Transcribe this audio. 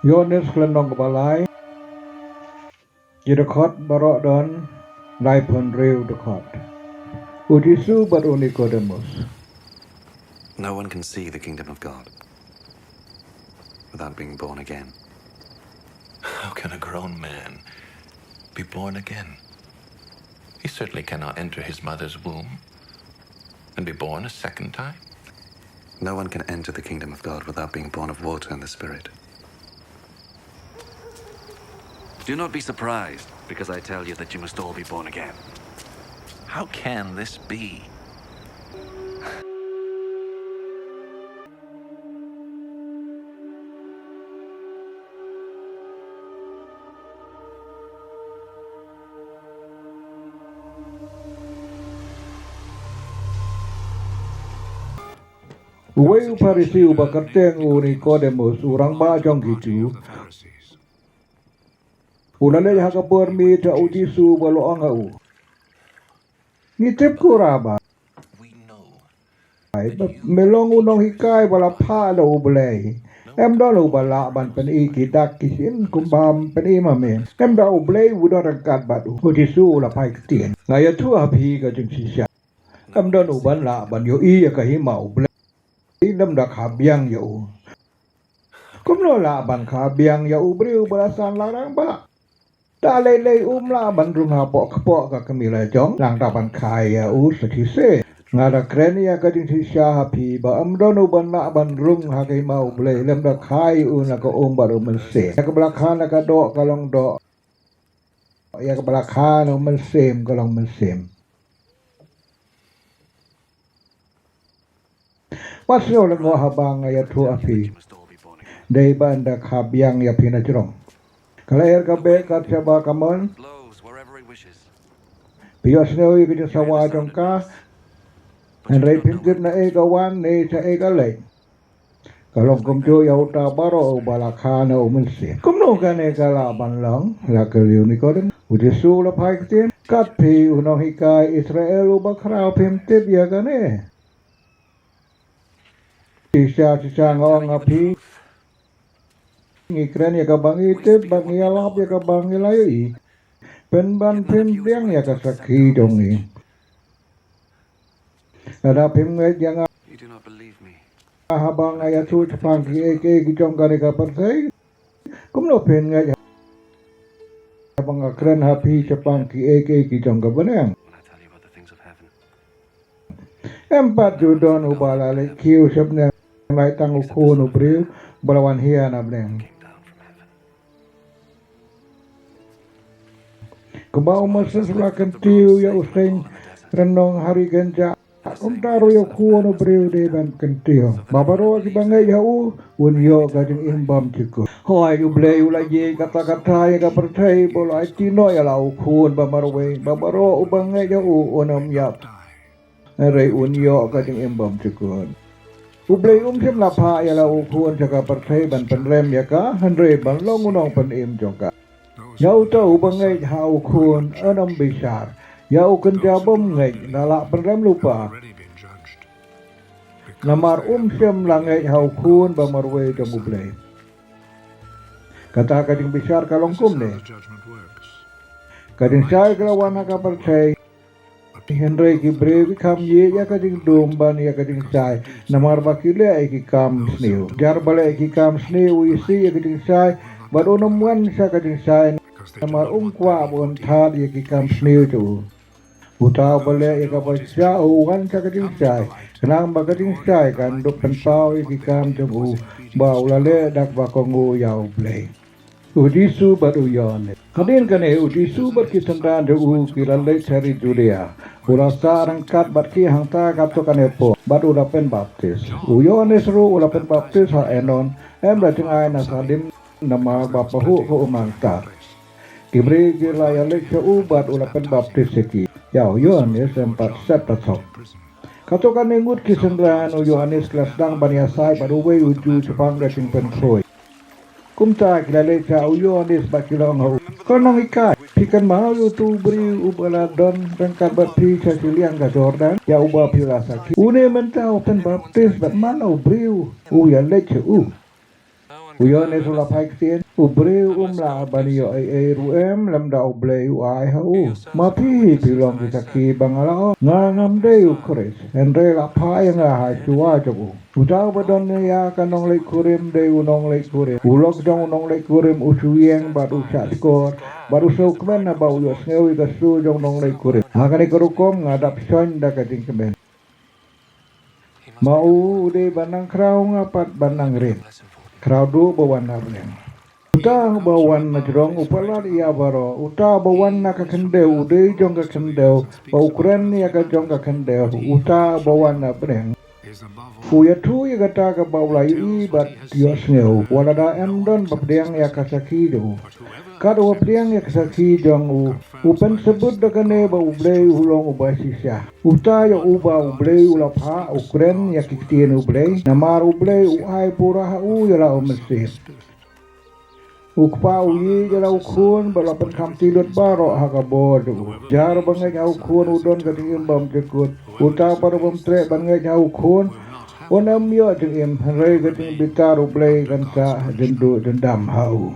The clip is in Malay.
Ioannis kelenong kebalai dkhot barok don lai pun riu dkhot. U Jisu baru Nicodemus. No one can see the kingdom of God without being born again. How can a grown man be born again? He certainly cannot enter his mother's womb and be born a second time. No one can enter the kingdom of God without being born of water and the Spirit. Do not be surprised because I tell you that you must all be born again. How can this be? Uwei Farisi ubakarteng u Nicodemus urang ba jong gitu. Ulale hakapur mi ta U Jisu balo anga u. Ngitip kuraba. Melong unong hikai bala pa lo ublay. Em da lo bala ban pen I kidak kisin kumbam pen I mame. Em da ublay udah rengkat batu. U Jisu ula pai ketien. Ngaya tu api ka jeng sisya. Em da uban la ban yo I ya kahima ublay. Lam dak habiang yo. Kumno la ban habiang ya ubriu balasan larang ba. Da lei la ban rung ha pok ka kamila jong lang da ban khai ya satise. Ngada kren ya ka jing sisya hapi ba amdon uban la ban rung ha kai mau blei lam dak khai na ko baru mense. Ya ka belakhan ka do kalong do. Ya ka belakhan mensem kalong mensem. Pasyo lang mo habang ya tu api. Day banda kabiang ya pinajrong. Kalair ka be kat saba kamon. Piyos na uy kito sa wajong ka. Henry pinggit na gawan ni sa galay. Kalong kumjo ya uta baro o balakana o mensi. Kumno ka ni kalaban lang. Lakaliw ni kodem. U Jisu la paiktin. Kat pi unong hikai Israel u bakraw pimtip ya ka ni. Sisa ngawang api ngikren ya kabang itip bang yalap ya kabang ilayi penban pimpiang ya kasaki dong ni ada pimnget yang habang ayat su cepang ki eke gijong kare kaparsai kumlo pimnget habang akren hapi cepang ki eke gijong kabanang empat judon ubalale kiu sebne lai tang ukun ubriu balawan hian ableng kebau masas lakan tiu ya useng renong hari genja umtaru ya kuon ubriu de ban kentiu babaro si bangai ya un yo gading imbam ciku hoi ublei ulaje kata-kata ya ka percaya bola tino ya lau kuon bamarwe babaro ubangai ya onam yap rei un yo gading imbam ciku Ublay sem lapa ya la ukuan jaga percaya ban penrem ya ka Henry ban long unong penim jongka. Ya uta ubangai ha ukuan enam besar. Ya ukan jabom ngai nala penrem lupa. Namar sem langai ha ukuan bamarwe jong ublay. Kata kading besar kalong kum ne. Kading saya kelawan ka percaya. Henry ki brave kam ye ya kading domban ya kading sai namar bakile ki kam sneu jar bale ki kam sneu isi ya kading sai baru nemuan sa kading sai namar kwa bon thad ya ki kam sneu tu uta bale ya ka bacha uwan sa kading sai nang ba kading sai kan dok penpau ya ki kam tu ba ulale dak ba kongu yau play U Jisu baru Ioannis. Hadin kan U Jisu berkisendaan de kiralai cari Judea. Urasa rangkat barki hangta katokan epo. Baru ulapen baptis. U Ioannis ru ulapen baptis ha enon. Dah cengai nasadim nama bapahu ko umangta. Kibri gila yalik seubat ulapen baptis seki. Ya Ioannis empat septatok. Katokan nengut kisendaan U Ioannis kelas dang baniasai baru we uju sepang dating pensoi. Kumta kilale cha Ioannis bakilong ho konong ikai pikan mahal tu beri ubala don rengkat baptis cha siliang ka Jordan ya uba pilasa une mentau pen baptis bat mana ubriu ya lece Ioannis ulah paiktin ubre la banio ai ruem lamda uble ai hau mapi pilong kita ki bangala ngam de ukres endre la pai nga ha chua jabu utau badon ya kanong le kurim de unong le kurim ulok jong unong le kurim usuyeng baru skor baru sukmen na bau yo snewi ka su jong nong le kurim hakani kerukom ngadap son da kating kemen mau de banang krau ngapat banang rin krau du bawan nablen uta bawan na jrong upalar ia baro uta bawan na ka kendeu de jong ka kendeu ba ukuran ya ka jong ka kendeu uta bawan na breng Fuya tu ya kata ka baulai I bat dios ngeu wala da endon babdiang ya kasaki do kado babdiang ya kasaki jong upen sebut da kane ba ublei ulong ubasisya uta ya uba ublei ulapha ukren ya kiktien ublei namar ublei uai pura ya la umesir ukpa uyi jala ukun balapan kamtilot baro hakabod jar bangai jau kun udon katingin bam jekut uta par bam tre bangai jau kun onam yo tingim rei kating bitar ublei kansa jendu dendam hau